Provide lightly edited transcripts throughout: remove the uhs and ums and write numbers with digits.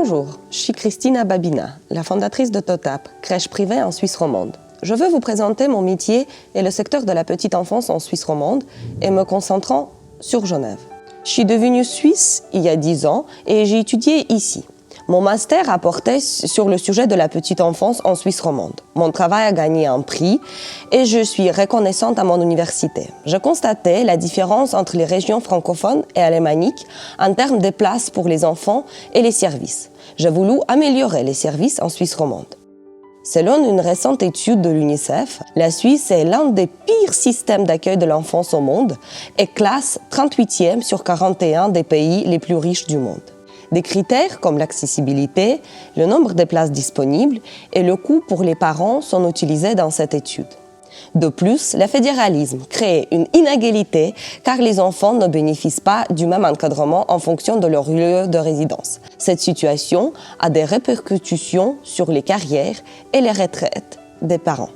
Bonjour, je suis Christina Babina, la fondatrice de Totap, crèche privée en Suisse romande. Je veux vous présenter mon métier et le secteur de la petite enfance en Suisse romande et me concentrant sur Genève. Je suis devenue suisse il y a 10 ans et j'ai étudié ici. Mon master a porté sur le sujet de la petite enfance en Suisse romande. Mon travail a gagné un prix et je suis reconnaissante à mon université. Je constatais la différence entre les régions francophones et alémaniques en termes de places pour les enfants et les services. J'ai voulu améliorer les services en Suisse romande. Selon une récente étude de l'UNICEF, la Suisse est l'un des pires systèmes d'accueil de l'enfance au monde et classe 38e sur 41 des pays les plus riches du monde. Des critères comme l'accessibilité, le nombre de places disponibles et le coût pour les parents sont utilisés dans cette étude. De plus, le fédéralisme crée une inégalité car les enfants ne bénéficient pas du même encadrement en fonction de leur lieu de résidence. Cette situation a des répercussions sur les carrières et les retraites des parents.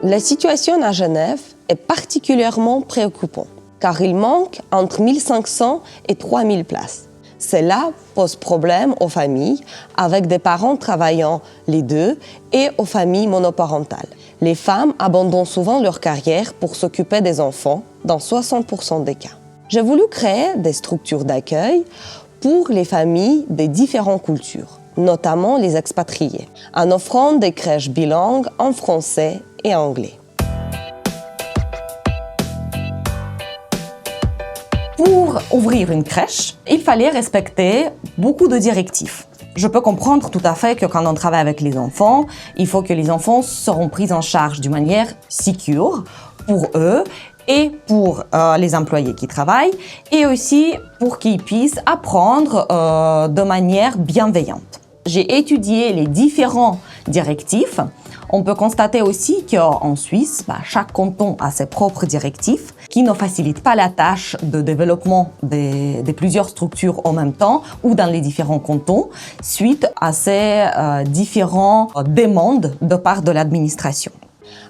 La situation à Genève est particulièrement préoccupante car il manque entre 1500 et 3000 places. Cela pose problème aux familles avec des parents travaillant les deux et aux familles monoparentales. Les femmes abandonnent souvent leur carrière pour s'occuper des enfants dans 60% des cas. J'ai voulu créer des structures d'accueil pour les familles des différentes cultures, notamment les expatriés, en offrant des crèches bilingues en français et anglais. Pour ouvrir une crèche, il fallait respecter beaucoup de directives. Je peux comprendre tout à fait que quand on travaille avec les enfants, il faut que les enfants seront pris en charge d'une manière sécure pour eux et pour les employés qui travaillent et aussi pour qu'ils puissent apprendre de manière bienveillante. J'ai étudié les différentes directives. On peut constater aussi qu'en Suisse, chaque canton a ses propres directives qui ne facilitent pas la tâche de développement de plusieurs structures en même temps ou dans les différents cantons suite à ces différentes demandes de part de l'administration.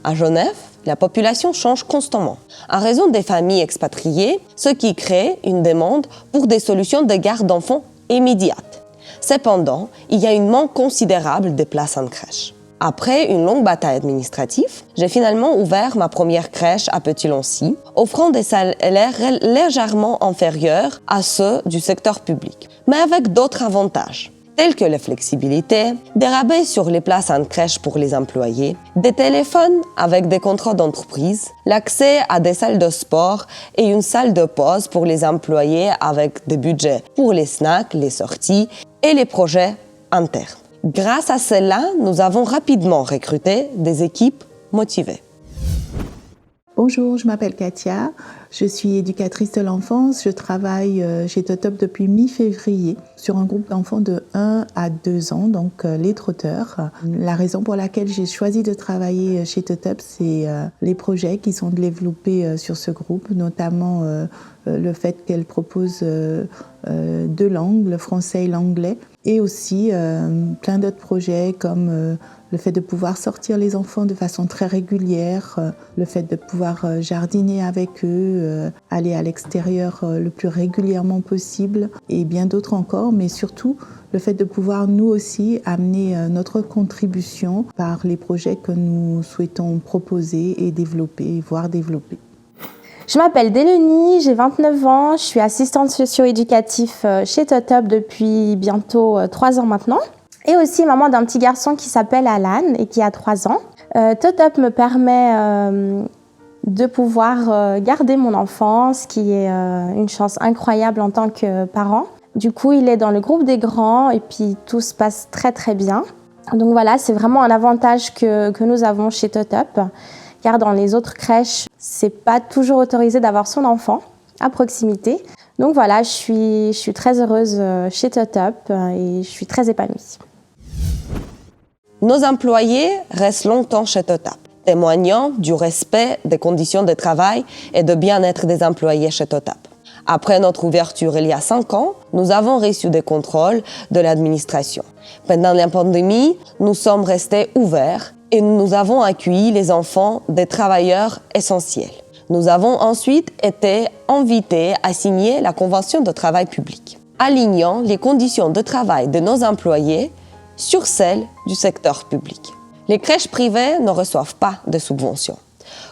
À Genève, la population change constamment. En raison des familles expatriées, ce qui crée une demande pour des solutions de garde d'enfants immédiates. Cependant, il y a une manque considérable de places en crèche. Après une longue bataille administrative, j'ai finalement ouvert ma première crèche à Petit-Lancy, offrant des salaires légèrement inférieurs à ceux du secteur public, mais avec d'autres avantages, tels que la flexibilité, des rabais sur les places en crèche pour les employés, des téléphones avec des contrats d'entreprise, l'accès à des salles de sport et une salle de pause pour les employés avec des budgets pour les snacks, les sorties et les projets internes. Grâce à cela, nous avons rapidement recruté des équipes motivées. Bonjour, je m'appelle Katia, je suis éducatrice de l'enfance, je travaille chez Totap depuis mi-février sur un groupe d'enfants de 1 à 2 ans, donc les trotteurs. La raison pour laquelle j'ai choisi de travailler chez Totap, c'est les projets qui sont développés sur ce groupe, notamment le fait qu'elle propose 2 langues, le français et l'anglais, et aussi plein d'autres projets comme le fait de pouvoir sortir les enfants de façon très régulière, le fait de pouvoir jardiner avec eux, aller à l'extérieur le plus régulièrement possible et bien d'autres encore, mais surtout le fait de pouvoir nous aussi amener notre contribution par les projets que nous souhaitons proposer et développer, voire développer. Je m'appelle Délénie, j'ai 29 ans, je suis assistante socio-éducative chez Totap depuis bientôt 3 ans maintenant. Et aussi maman d'un petit garçon qui s'appelle Alan et qui a 3 ans. Totap me permet de pouvoir garder mon enfant, ce qui est une chance incroyable en tant que parent. Du coup, il est dans le groupe des grands et puis tout se passe très très bien. Donc voilà, c'est vraiment un avantage que nous avons chez Totap, car dans les autres crèches, c'est pas toujours autorisé d'avoir son enfant à proximité. Donc voilà, je suis très heureuse chez Totap et je suis très épanouie. Nos employés restent longtemps chez Totap, témoignant du respect des conditions de travail et de bien-être des employés chez Totap. Après notre ouverture il y a 5 ans, nous avons reçu des contrôles de l'administration. Pendant la pandémie, nous sommes restés ouverts et nous avons accueilli les enfants des travailleurs essentiels. Nous avons ensuite été invités à signer la Convention de travail public. alignant les conditions de travail de nos employés sur celles du secteur public. Les crèches privées ne reçoivent pas de subventions,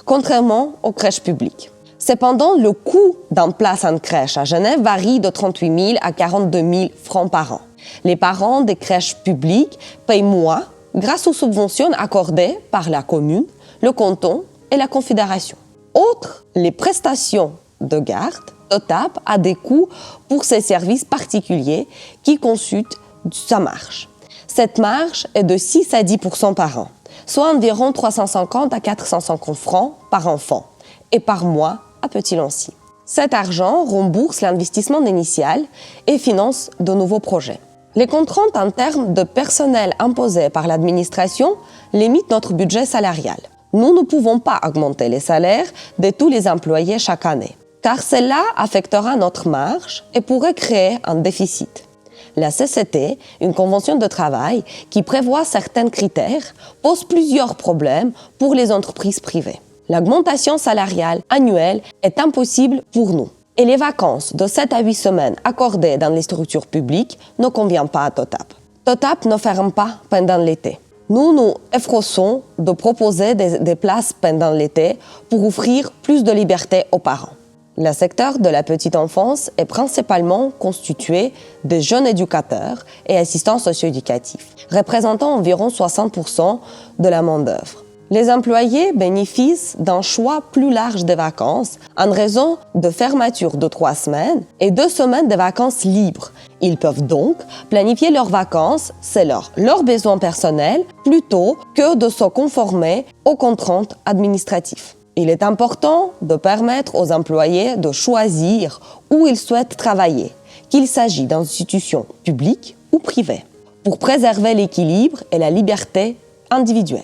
contrairement aux crèches publiques. Cependant, le coût d'une place en crèche à Genève varie de 38 000 à 42 000 francs par an. Les parents des crèches publiques payent moins grâce aux subventions accordées par la commune, le canton et la confédération. Outre les prestations de garde, TOTAP a des coûts pour ses services particuliers qui consultent sa marge. Cette marge est de 6 à 10% par an, soit environ 350 à 450 francs par enfant et par mois à Petit-Lancy. Cet argent rembourse l'investissement initial et finance de nouveaux projets. Les contraintes en termes de personnel imposées par l'administration limitent notre budget salarial. Nous ne pouvons pas augmenter les salaires de tous les employés chaque année, car cela affectera notre marge et pourrait créer un déficit. La CCT, une convention de travail qui prévoit certains critères, pose plusieurs problèmes pour les entreprises privées. L'augmentation salariale annuelle est impossible pour nous. Et les vacances de 7 à 8 semaines accordées dans les structures publiques ne conviennent pas à TOTAP. TOTAP ne ferme pas pendant l'été. Nous nous efforçons de proposer des places pendant l'été pour offrir plus de liberté aux parents. Le secteur de la petite enfance est principalement constitué de jeunes éducateurs et assistants socio-éducatifs, représentant environ 60% de la main-d'œuvre. Les employés bénéficient d'un choix plus large de vacances en raison de fermeture de 3 semaines et 2 semaines de vacances libres. Ils peuvent donc planifier leurs vacances selon leurs besoins personnels plutôt que de se conformer aux contraintes administratives. Il est important de permettre aux employés de choisir où ils souhaitent travailler, qu'il s'agisse d'institutions publiques ou privées, pour préserver l'équilibre et la liberté individuelle.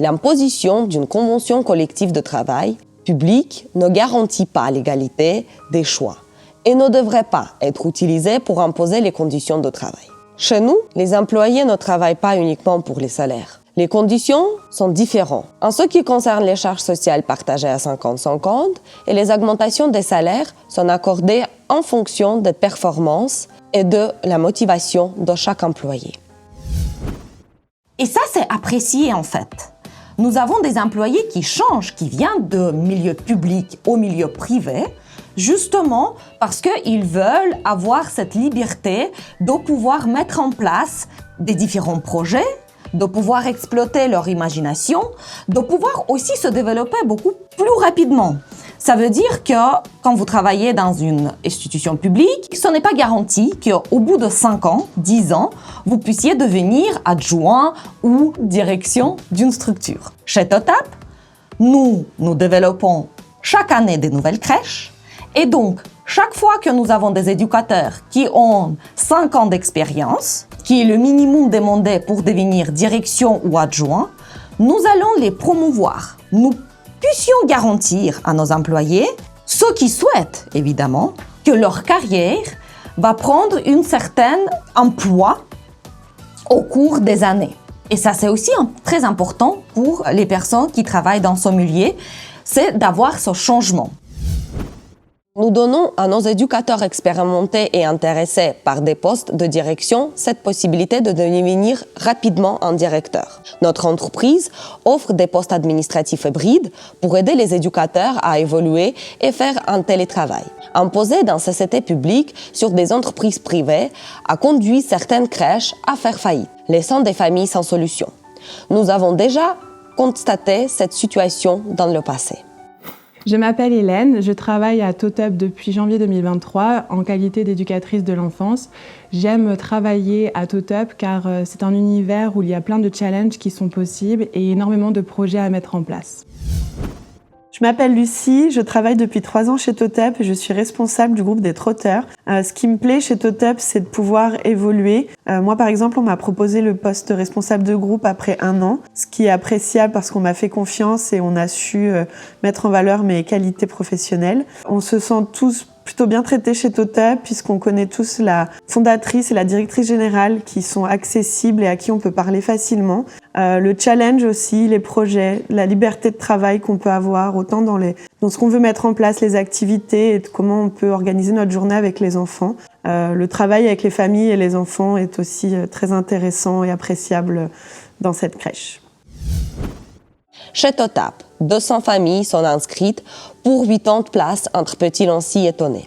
L'imposition d'une convention collective de travail publique ne garantit pas l'égalité des choix et ne devrait pas être utilisée pour imposer les conditions de travail. Chez nous, les employés ne travaillent pas uniquement pour les salaires. Les conditions sont différentes en ce qui concerne les charges sociales partagées à 50-50 et les augmentations des salaires sont accordées en fonction des performances et de la motivation de chaque employé. Et ça, c'est apprécié en fait. Nous avons des employés qui changent, qui viennent de milieu public au milieu privé, justement parce qu'ils veulent avoir cette liberté de pouvoir mettre en place des différents projets, de pouvoir exploiter leur imagination, de pouvoir aussi se développer beaucoup plus rapidement. Ça veut dire que quand vous travaillez dans une institution publique, ce n'est pas garanti qu'au bout de 5 ans, 10 ans, vous puissiez devenir adjoint ou direction d'une structure. Chez TOTAP, nous développons chaque année des nouvelles crèches et donc chaque fois que nous avons des éducateurs qui ont 5 ans d'expérience, qui est le minimum demandé pour devenir direction ou adjoint, nous allons les promouvoir. Nous puissions garantir à nos employés, ceux qui souhaitent évidemment, que leur carrière va prendre un certain emploi au cours des années. Et ça, c'est aussi très important pour les personnes qui travaillent dans ce milieu, c'est d'avoir ce changement. Nous donnons à nos éducateurs expérimentés et intéressés par des postes de direction cette possibilité de devenir rapidement un directeur. Notre entreprise offre des postes administratifs hybrides pour aider les éducateurs à évoluer et faire un télétravail. Imposé dans ces sociétés publiques sur des entreprises privées a conduit certaines crèches à faire faillite, laissant des familles sans solution. Nous avons déjà constaté cette situation dans le passé. Je m'appelle Hélène, je travaille à TOTAP depuis janvier 2023 en qualité d'éducatrice de l'enfance. J'aime travailler à TOTAP car c'est un univers où il y a plein de challenges qui sont possibles et énormément de projets à mettre en place. Je m'appelle Lucie, je travaille depuis 3 ans chez TOTAP et je suis responsable du groupe des trotteurs. Ce qui me plaît chez TOTAP, c'est de pouvoir évoluer. Moi, par exemple, on m'a proposé le poste de responsable de groupe après 1 an, ce qui est appréciable parce qu'on m'a fait confiance et on a su mettre en valeur mes qualités professionnelles. On se sent tous plutôt bien traités chez TOTAP puisqu'on connaît tous la fondatrice et la directrice générale qui sont accessibles et à qui on peut parler facilement. Le challenge aussi, les projets, la liberté de travail qu'on peut avoir autant dans Donc ce qu'on veut mettre en place, les activités et comment on peut organiser notre journée avec les enfants. Le travail avec les familles et les enfants est aussi très intéressant et appréciable dans cette crèche. Chez Totap, 200 familles sont inscrites pour 80 places entre Petit-Lancy et Tonnet.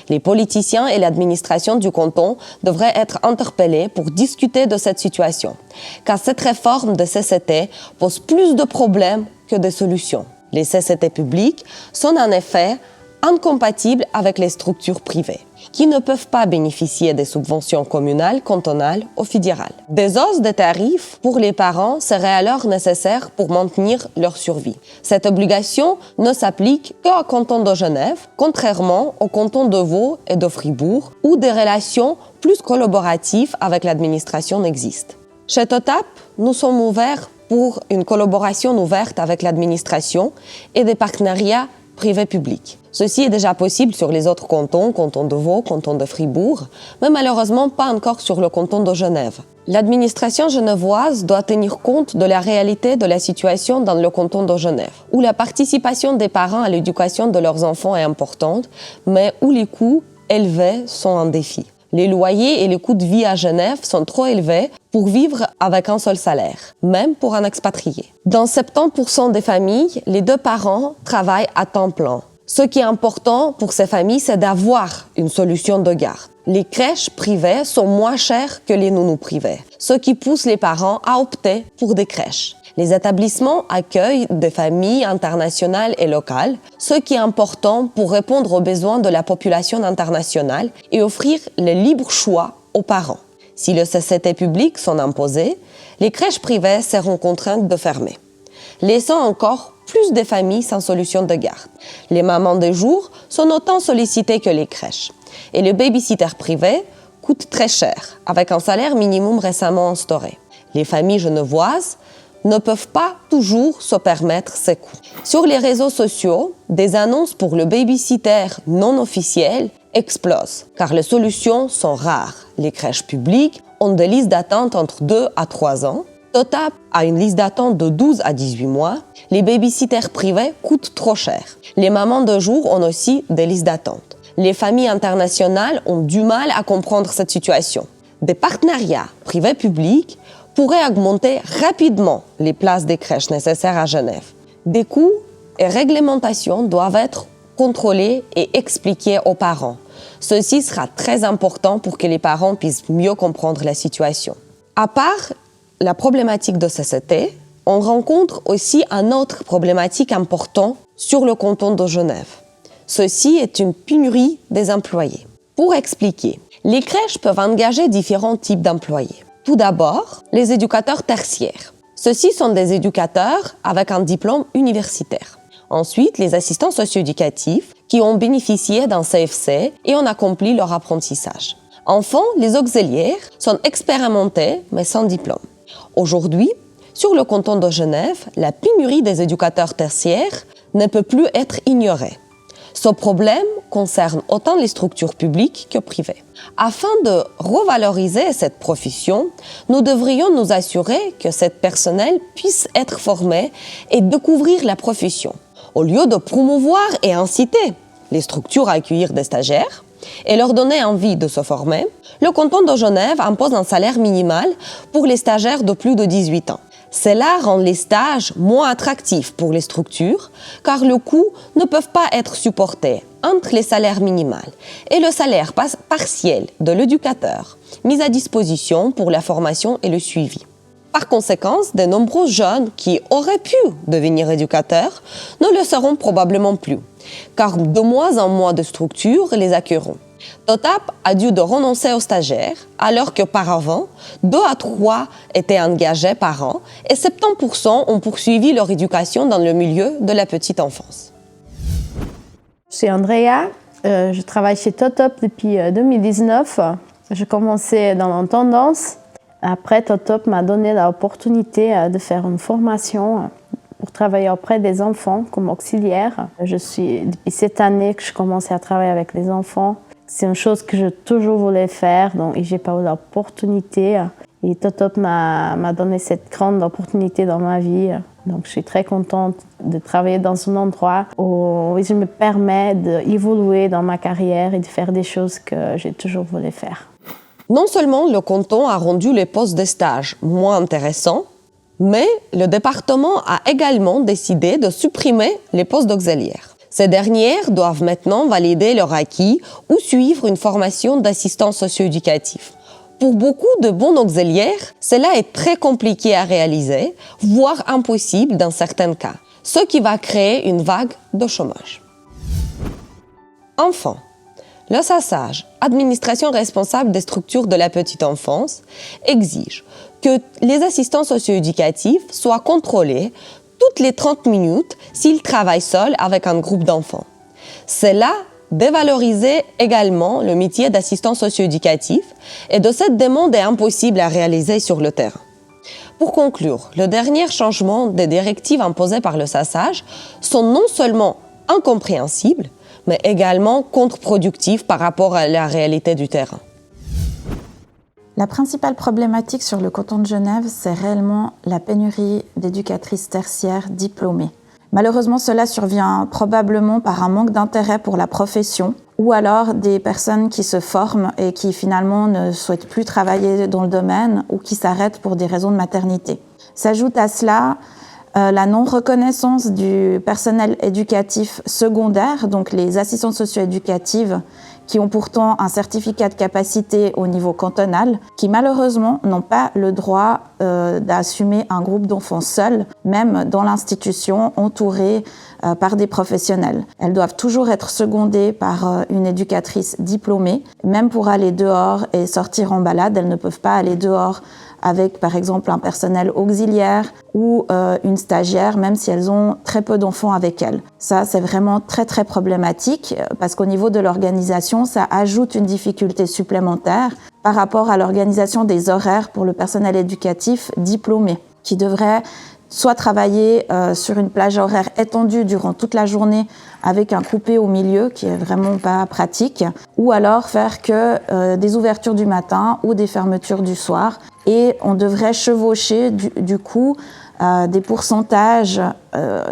Les politiciens et l'administration du canton devraient être interpellés pour discuter de cette situation, car cette réforme de CCT pose plus de problèmes que de solutions. Les CCT publics sont en effet incompatibles avec les structures privées, qui ne peuvent pas bénéficier des subventions communales, cantonales ou fédérales. Des hausses de tarifs pour les parents seraient alors nécessaires pour maintenir leur survie. Cette obligation ne s'applique qu'au canton de Genève, contrairement au canton de Vaud et de Fribourg, où des relations plus collaboratives avec l'administration existent. Chez Totap, nous sommes ouverts pour une collaboration ouverte avec l'administration et des partenariats privés-publics. Ceci est déjà possible sur les autres cantons, canton de Vaud, canton de Fribourg, mais malheureusement pas encore sur le canton de Genève. L'administration genevoise doit tenir compte de la réalité de la situation dans le canton de Genève, où la participation des parents à l'éducation de leurs enfants est importante, mais où les coûts élevés sont un défi. Les loyers et les coûts de vie à Genève sont trop élevés pour vivre avec un seul salaire, même pour un expatrié. Dans 70% des familles, les deux parents travaillent à temps plein. Ce qui est important pour ces familles, c'est d'avoir une solution de garde. Les crèches privées sont moins chères que les nounous privées, ce qui pousse les parents à opter pour des crèches. Les établissements accueillent des familles internationales et locales, ce qui est important pour répondre aux besoins de la population internationale et offrir le libre choix aux parents. Si les CCT publics sont imposés, les crèches privées seront contraintes de fermer, laissant encore plus de familles sans solution de garde. Les mamans de jour sont autant sollicitées que les crèches. Et le baby-sitter privé coûte très cher, avec un salaire minimum récemment instauré. Les familles genevoises ne peuvent pas toujours se permettre ces coûts. Sur les réseaux sociaux, des annonces pour le baby-sitter non officiel explosent, car les solutions sont rares. Les crèches publiques ont des listes d'attente entre 2 à 3 ans. Totap a une liste d'attente de 12 à 18 mois. Les baby-sitters privés coûtent trop cher. Les mamans de jour ont aussi des listes d'attente. Les familles internationales ont du mal à comprendre cette situation. Des partenariats privés-publics pourraient augmenter rapidement les places des crèches nécessaires à Genève. Des coûts et réglementations doivent être contrôlés et expliqués aux parents. Ceci sera très important pour que les parents puissent mieux comprendre la situation. À part la problématique de CCT, on rencontre aussi une autre problématique importante sur le canton de Genève. Ceci est une pénurie des employés. Pour expliquer, les crèches peuvent engager différents types d'employés. Tout d'abord, les éducateurs tertiaires. Ceux-ci sont des éducateurs avec un diplôme universitaire. Ensuite, les assistants socio-éducatifs qui ont bénéficié d'un CFC et ont accompli leur apprentissage. Enfin, les auxiliaires sont expérimentés mais sans diplôme. Aujourd'hui, sur le canton de Genève, la pénurie des éducateurs tertiaires ne peut plus être ignorée. Ce problème concerne autant les structures publiques que privées. Afin de revaloriser cette profession, nous devrions nous assurer que ce personnel puisse être formé et découvrir la profession, au lieu de promouvoir et inciter les structures à accueillir des stagiaires et leur donner envie de se former. Le canton de Genève impose un salaire minimal pour les stagiaires de plus de 18 ans. Cela rend les stages moins attractifs pour les structures, car le coût ne peut pas être supporté entre les salaires minimaux et le salaire partiel de l'éducateur mis à disposition pour la formation et le suivi. Par conséquent, de nombreux jeunes qui auraient pu devenir éducateurs ne le seront probablement plus, car de moins en moins de structures les accueilleront. Totap a dû renoncer aux stagiaires, alors qu'auparavant, 2 à 3 étaient engagés par an et 70% ont poursuivi leur éducation dans le milieu de la petite enfance. Je suis Andrea, je travaille chez Totop depuis 2019. J'ai commencé dans l'intendance. Après, Totop m'a donné l'opportunité de faire une formation pour travailler auprès des enfants comme auxiliaire. Depuis cette année que je commence à travailler avec les enfants. C'est une chose que je toujours voulais faire, donc j'ai pas eu l'opportunité. Et Totop m'a donné cette grande opportunité dans ma vie. Donc je suis très contente de travailler dans un endroit où je me permets d'évoluer dans ma carrière et de faire des choses que j'ai toujours voulu faire. Non seulement le canton a rendu les postes de stage moins intéressants, mais le département a également décidé de supprimer les postes d'auxiliaires. Ces dernières doivent maintenant valider leur acquis ou suivre une formation d'assistant socio-éducatif. Pour beaucoup de bons auxiliaires, cela est très compliqué à réaliser, voire impossible dans certains cas, ce qui va créer une vague de chômage. Enfin, le SASAG, Administration responsable des structures de la petite enfance, exige que les assistants socio-éducatifs soient contrôlés toutes les 30 minutes s'ils travaillent seuls avec un groupe d'enfants. Cela dévaloriser également le métier d'assistant socio-éducatif et de cette demande est impossible à réaliser sur le terrain. Pour conclure, le dernier changement des directives imposées par le SASAG sont non seulement incompréhensibles, mais également contre-productifs par rapport à la réalité du terrain. La principale problématique sur le canton de Genève, c'est réellement la pénurie d'éducatrices tertiaires diplômées. Malheureusement, cela survient probablement par un manque d'intérêt pour la profession ou alors des personnes qui se forment et qui finalement ne souhaitent plus travailler dans le domaine ou qui s'arrêtent pour des raisons de maternité. S'ajoute à cela la non-reconnaissance du personnel éducatif secondaire, donc les assistantes socio-éducatives qui ont pourtant un certificat de capacité au niveau cantonal, qui malheureusement n'ont pas le droit d'assumer un groupe d'enfants seuls, même dans l'institution, entourés par des professionnels. Elles doivent toujours être secondées par une éducatrice diplômée. Même pour aller dehors et sortir en balade, elles ne peuvent pas aller dehors avec par exemple un personnel auxiliaire ou une stagiaire, même si elles ont très peu d'enfants avec elles. Ça, c'est vraiment très très problématique parce qu'au niveau de l'organisation, ça ajoute une difficulté supplémentaire par rapport à l'organisation des horaires pour le personnel éducatif diplômé, qui devrait soit travailler sur une plage horaire étendue durant toute la journée avec un coupé au milieu qui est vraiment pas pratique, ou alors faire que des ouvertures du matin ou des fermetures du soir. Et on devrait chevaucher du coup des pourcentages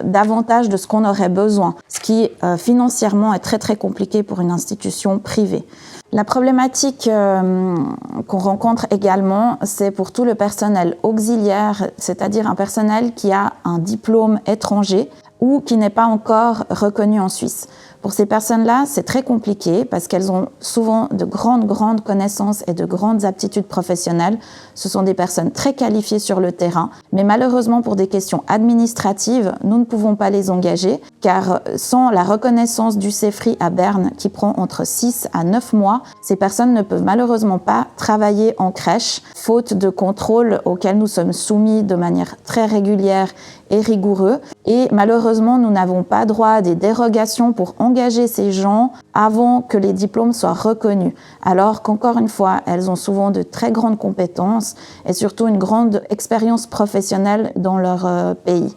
davantage de ce qu'on aurait besoin, ce qui financièrement est très très compliqué pour une institution privée. La problématique qu'on rencontre également, c'est pour tout le personnel auxiliaire, c'est-à-dire un personnel qui a un diplôme étranger ou qui n'est pas encore reconnu en Suisse. Pour ces personnes-là, c'est très compliqué parce qu'elles ont souvent de grandes connaissances et de grandes aptitudes professionnelles. Ce sont des personnes très qualifiées sur le terrain, mais malheureusement pour des questions administratives, nous ne pouvons pas les engager car sans la reconnaissance du CEFRI à Berne qui prend entre 6 à 9 mois, ces personnes ne peuvent malheureusement pas travailler en crèche, faute de contrôle auquel nous sommes soumis de manière très régulière et rigoureux. Et malheureusement, nous n'avons pas droit à des dérogations pour engager ces gens avant que les diplômes soient reconnus. Alors qu'encore une fois, elles ont souvent de très grandes compétences et surtout une grande expérience professionnelle dans leur pays.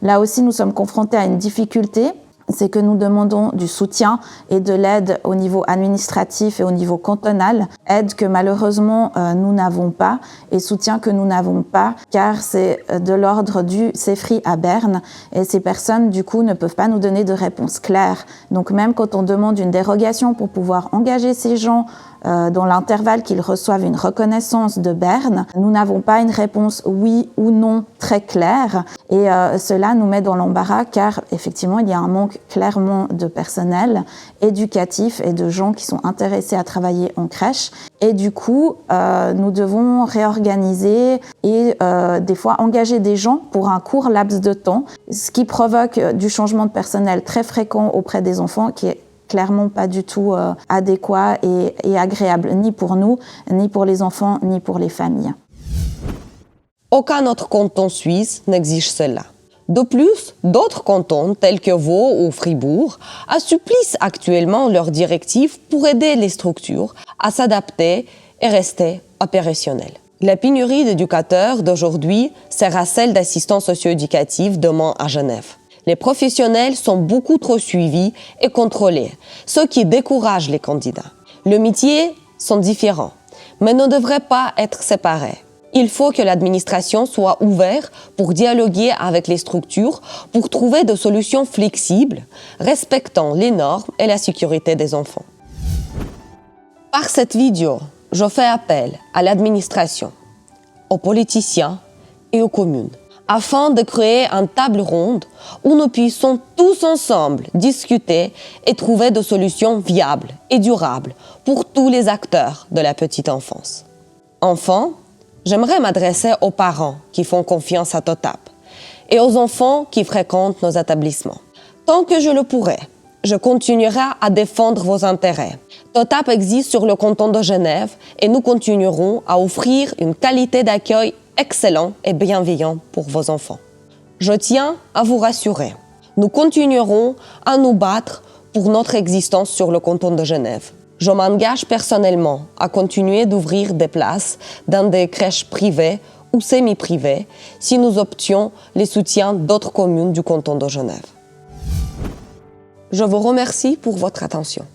Là aussi, nous sommes confrontés à une difficulté, c'est que nous demandons du soutien et de l'aide au niveau administratif et au niveau cantonal, aide que malheureusement nous n'avons pas et soutien que nous n'avons pas car c'est de l'ordre du CEFRI à Berne et ces personnes du coup ne peuvent pas nous donner de réponse claire. Donc même quand on demande une dérogation pour pouvoir engager ces gens dans l'intervalle qu'ils reçoivent une reconnaissance de Berne, nous n'avons pas une réponse oui ou non très claire et cela nous met dans l'embarras car effectivement il y a un manque clairement de personnel éducatif et de gens qui sont intéressés à travailler en crèche et du coup nous devons réorganiser et des fois engager des gens pour un court laps de temps, ce qui provoque du changement de personnel très fréquent auprès des enfants qui est clairement pas du tout adéquat et agréable, ni pour nous, ni pour les enfants, ni pour les familles. Aucun autre canton suisse n'exige cela. De plus, d'autres cantons, tels que Vaud ou Fribourg, assouplissent actuellement leurs directives pour aider les structures à s'adapter et rester opérationnelles. La pénurie d'éducateurs d'aujourd'hui sera celle d'assistants socio-éducatifs demain à Genève. Les professionnels sont beaucoup trop suivis et contrôlés, ce qui décourage les candidats. Les métiers sont différents, mais ne devraient pas être séparés. Il faut que l'administration soit ouverte pour dialoguer avec les structures, pour trouver des solutions flexibles, respectant les normes et la sécurité des enfants. Par cette vidéo, je fais appel à l'administration, aux politiciens et aux communes, afin de créer une table ronde où nous puissions tous ensemble discuter et trouver des solutions viables et durables pour tous les acteurs de la petite enfance. Enfin, j'aimerais m'adresser aux parents qui font confiance à TOTAP et aux enfants qui fréquentent nos établissements. Tant que je le pourrai, je continuerai à défendre vos intérêts. TOTAP existe sur le canton de Genève et nous continuerons à offrir une qualité d'accueil excellente et bienveillante pour vos enfants. Je tiens à vous rassurer, nous continuerons à nous battre pour notre existence sur le canton de Genève. Je m'engage personnellement à continuer d'ouvrir des places dans des crèches privées ou semi-privées si nous obtenions les soutiens d'autres communes du canton de Genève. Je vous remercie pour votre attention.